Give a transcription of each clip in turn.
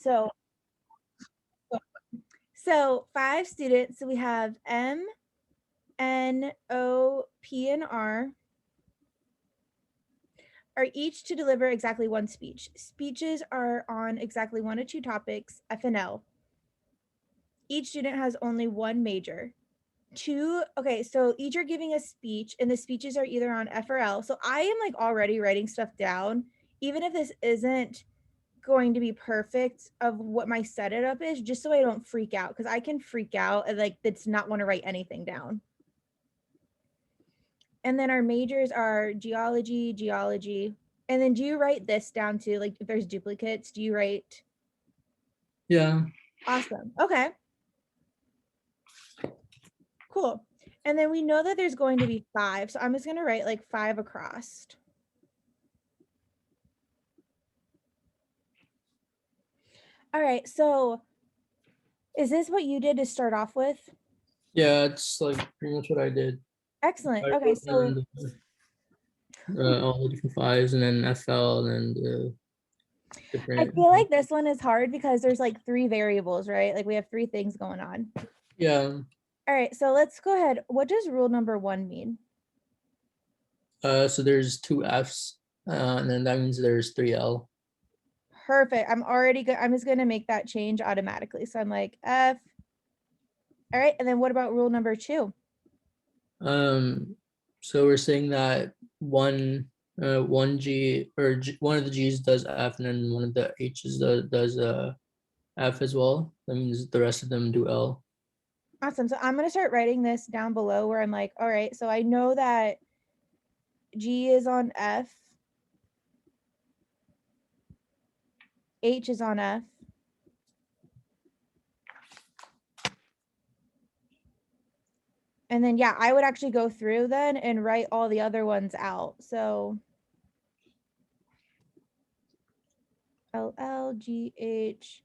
So 5 students. So we have M, N, O, P, and R are each to deliver exactly one speech. Speeches are on exactly 1 or 2 topics, F and L. Each student has only 1 major. Okay, so each are giving a speech, and the speeches are either on F or L. So I am like already writing stuff down, even if this isn't going to be perfect of what my setup is, just so I don't freak out, because I can freak out and like that's not want to write anything down. And then our majors are geology. And then do you write this down too? Like if there's duplicates, do you write? Yeah. Awesome. Okay. Cool. And then we know that there's going to be 5. So I'm just going to write like 5 across. All right. So is this what you did to start off with? Yeah, it's like pretty much what I did. Excellent. I Okay. wrote So down all the different fives and then FL and I different. feel like this one is hard because there's like 3 variables, right? Like we have 3 things going on. Yeah. All right. So let's go ahead. What does rule number 1 mean? So there's 2 Fs, and then that means there's 3L. Perfect. I'm already good. I'm just going to make that change automatically. So I'm like F. All right. And then what about rule number 2? So we're saying that one G or one of the G's does F, and then one of the H's does F as well. That means the rest of them do L. Awesome. So I'm going to start writing this down below where I'm like, all right, so I know that G is on F, H is on F, and then, yeah, I would actually go through then and write all the other ones out. So L, L, G, H,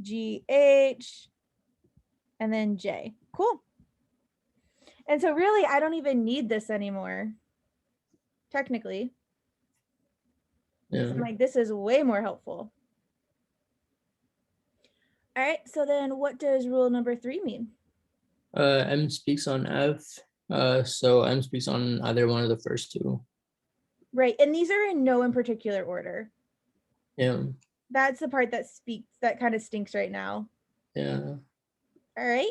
G, H, and then J. Cool. And so really, I don't even need this anymore, technically. Yeah. So I'm like, this is way more helpful. All right, so then what does rule number 3 mean? M speaks on F. So M speaks on either one of the first 2. Right, and these are in no in particular order. Yeah. That's the part that kind of stinks right now. Yeah. All right,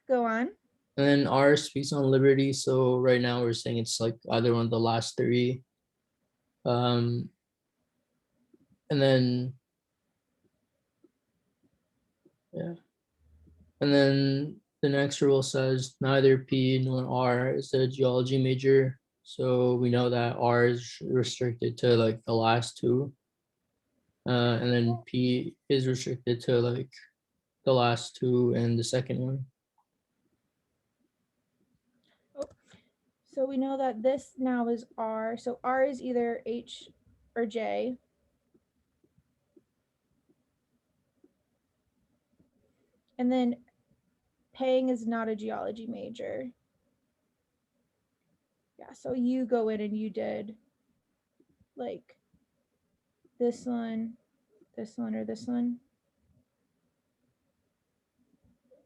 go on. And then R speaks on liberty. So right now we're saying it's like either one of the last 3. Um, and then yeah. And then the next rule says neither P nor R is a geology major. So we know that R is restricted to like the last 2. And then P is restricted to like the last 2 and the second one. So we know that this now is R. So R is either H or J. And then Pang is not a geology major. Yeah, so you go in and you did like this one, or this one.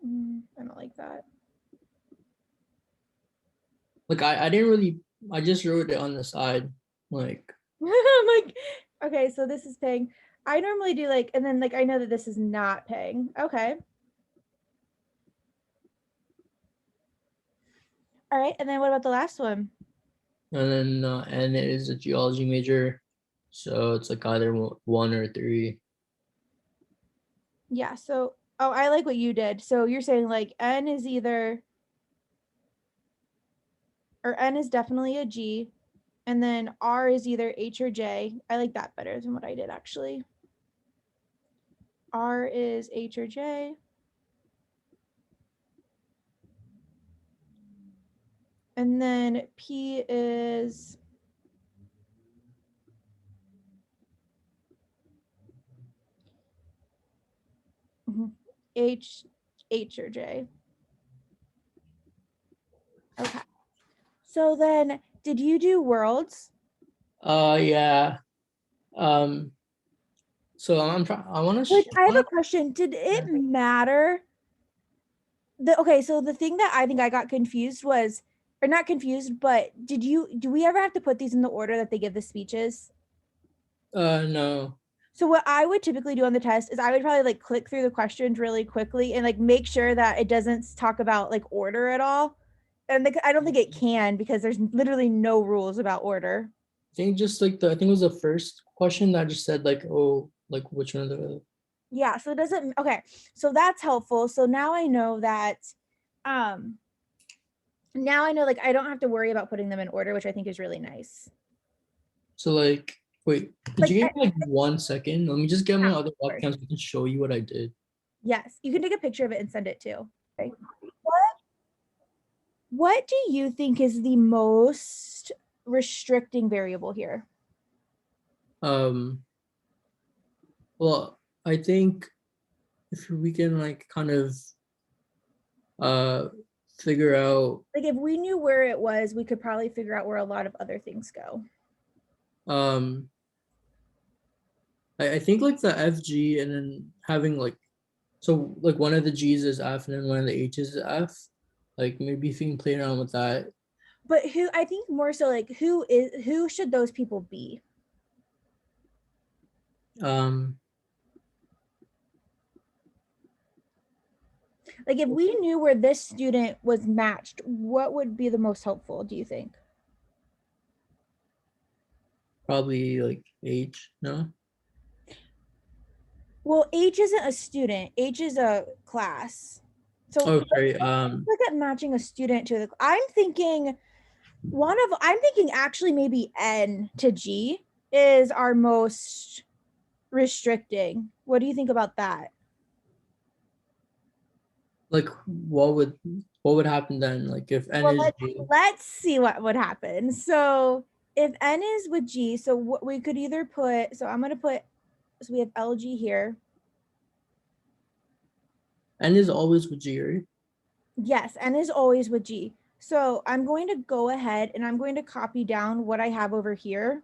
I don't like that. Like I just wrote it on the side. Like I'm like, okay, so this is Pang. I normally do like, and then like I know that this is not Pang. Okay. All right, and then what about the last one? and then N is a geology major. So it's like either 1 or 3. Yeah, so I like what you did. So you're saying like N is either, or N is definitely a G, and then R is either H or J. I like that better than what I did actually. R is H or J. And then P is H, H or J. Okay. So then, did you do worlds? Yeah. Um So I'm trying. I want Which to. I have a question. Did it matter? Okay, so the thing that I think I got confused was, or not confused, but do we ever have to put these in the order that they give the speeches? No. So what I would typically do on the test is I would probably like click through the questions really quickly and like make sure that it doesn't talk about like order at all. And I don't think it can because there's literally no rules about order. I think just like I think it was the first question that just said like, oh, like which one of the. Yeah, so it doesn't okay. So that's helpful. So now I know that um now I know like I don't have to worry about putting them in order, which I think is really nice. So like, wait, could Like you give me like 1 second? Let me just get yeah, my of other course. webcam so I can show you what I did. Yes, you can take a picture of it and send it too. Okay. What do you think is the most restricting variable here? Um, well, I think if we can like kind of uh figure out Like if we knew where it was, we could probably figure out where a lot of other things go. um I think like the FG and then having like so like one of the G's is F and then one of the H's is F. Like maybe if you can play around with that. But who I think more so like who should those people be? Um Like if we knew where this student was matched, what would be the most helpful, do you think? Probably like H, no? Well, H isn't a student. H is a class. So Oh sorry. let's look at matching a student to the I'm thinking actually maybe N to G is our most restricting. What do you think about that? Like what would happen then? Like if N Well, is G. let's see what would happen. So if N is with G, so what we could either put, so I'm going to put, so we have LG here. N is always with G, right? Yes, N is always with G. So I'm going to go ahead and I'm going to copy down what I have over here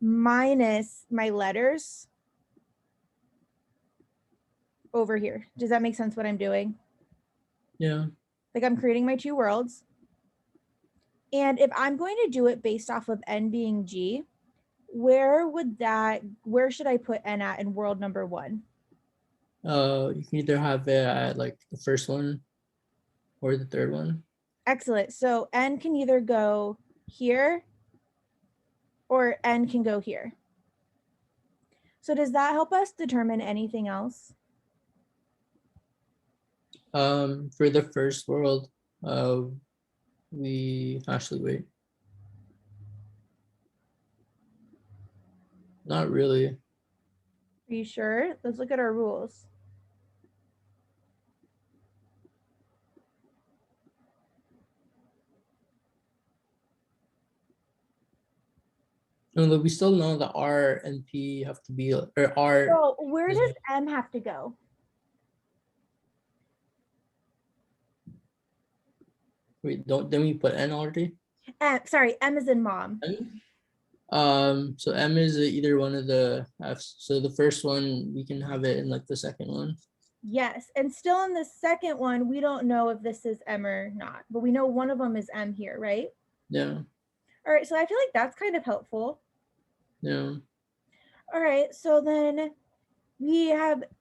minus my letters over here. Does that make sense what I'm doing? Yeah. Like I'm creating my two worlds. And if I'm going to do it based off of N being G, where should I put N at in world number one? You can either have it at like the first one or the third one. Excellent. So N can either go here or N can go here. So does that help us determine anything else? For the first world, we actually wait. Not really. Are you sure? Let's look at our rules. No, but we still know that R and P have to be or R So where is does M have to go? wait, don't then we put N already? Sorry, M is in mom. N? So M is either one of the F's. So the first one we can have it in like the second one. Yes, and still in the second one, we don't know if this is M or not, but we know one of them is M here, right? Yeah, All right, so I feel like that's kind of helpful. yeah. All right, so then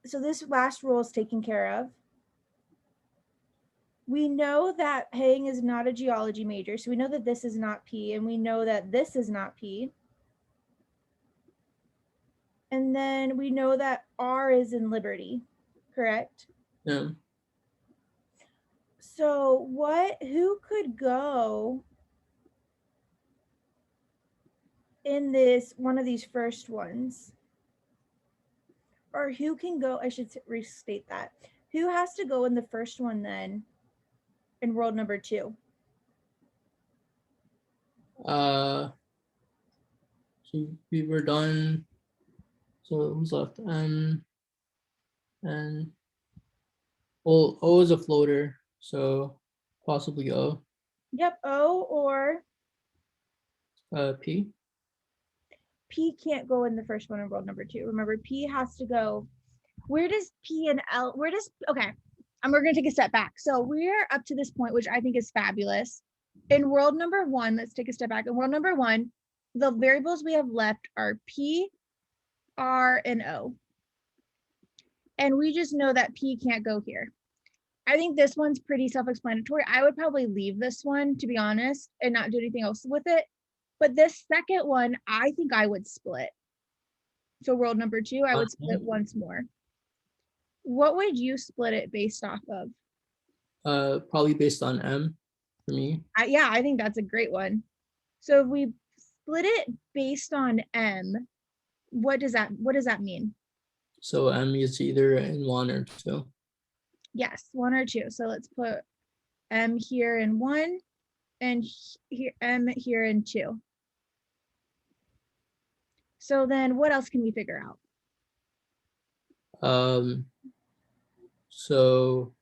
so this last rule is taken care of. We know that Pang is not a geology major, so we know that this is not P, and we know that this is not P. And then we know that R is in Liberty, correct? Yeah. So who could go in this one of these first ones? Or who can go, I should restate that. Who has to go in the first one then in world number two? So we were done. So who's left? And well, O is a floater, so possibly O. Yep, O or P. P can't go in the first one in world number 2. Remember, P has to go. Where does P and L, okay, and we're going to take a step back. So we're up to this point, which I think is fabulous. In world number 1, let's take a step back. In world number 1, the variables we have left are P, R, and O. And we just know that P can't go here. I think this one's pretty self-explanatory. I would probably leave this one, to be honest, and not do anything else with it. But this second one, I think I would split. So world number 2, I would split once more. What would you split it based off of? Probably based on M for me. Yeah, I think that's a great one. So if we split it based on M, what does that mean? So M is either in 1 or 2. Yes, 1 or 2. So let's put M here in 1 and here M here in 2. So then what else can we figure out? So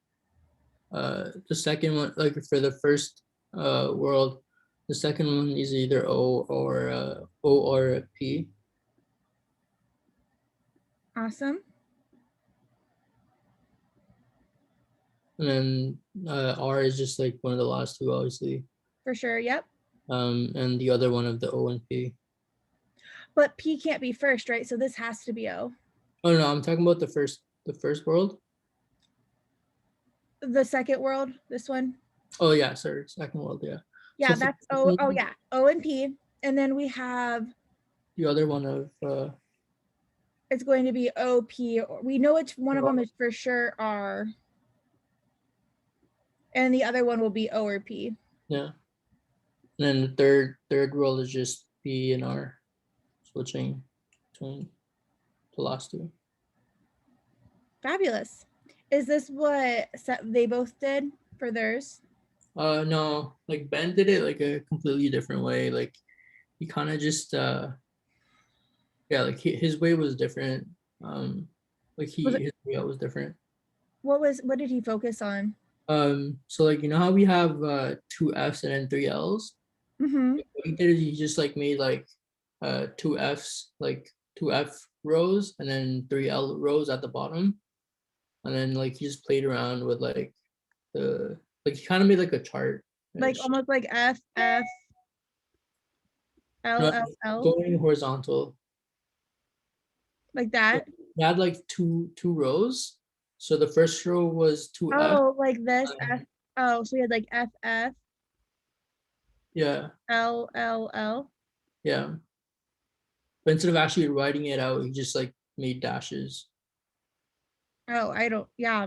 the second one, like for the first world, the second one is either O or P. Awesome. And then R is just like one of the last 2, obviously. For sure, yep. And the other one of the O and P. But P can't be first, right? So this has to be O. Oh no, I'm talking about the first world. The second world, this one. Oh yeah, sorry, second world, yeah. Yeah, So that's O. Oh yeah, O and P. And then we have the other one of it's going to be O, P. We know which one of them is for sure R. And the other one will be O or P. Yeah. And then the third world is just P and R, switching between the last 2. Fabulous. Is this what they both did for theirs? No, like Ben did it like a completely different way. Like he kind of just yeah, like his way was different. Like his way out was different. What did he focus on? So like, you know how we have 2 Fs and then 3 Ls? Mm-hmm. What he did is he just like made like 2 Fs, like 2 F rows and then 3 L rows at the bottom. And then like he just played around with like he kind of made like a chart. Like almost like F, F, L, No, L, L. going horizontal. Like that? He had like two rows. So the first row was 2 F. Oh, like this, F. Oh, so we had like F, F. Yeah. L, L, L. Yeah. But instead of actually writing it out, he just like made dashes. Oh, I don't, yeah.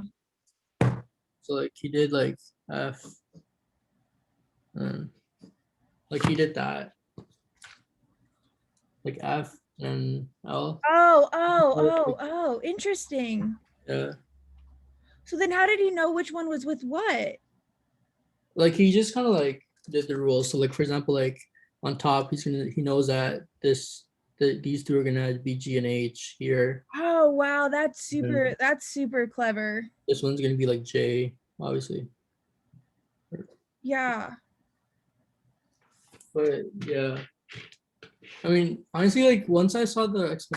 So like he did like F. Like he did that. Like F and L. Oh, interesting. Yeah. So then how did he know which one was with what? Like he just kind of like did the rules. So like for example, like on top, he knows that these 2 are gonna be G and H here. Oh wow, that's super clever. This one's gonna be like J, obviously. Yeah. But yeah, I mean, honestly, like once I saw the explanation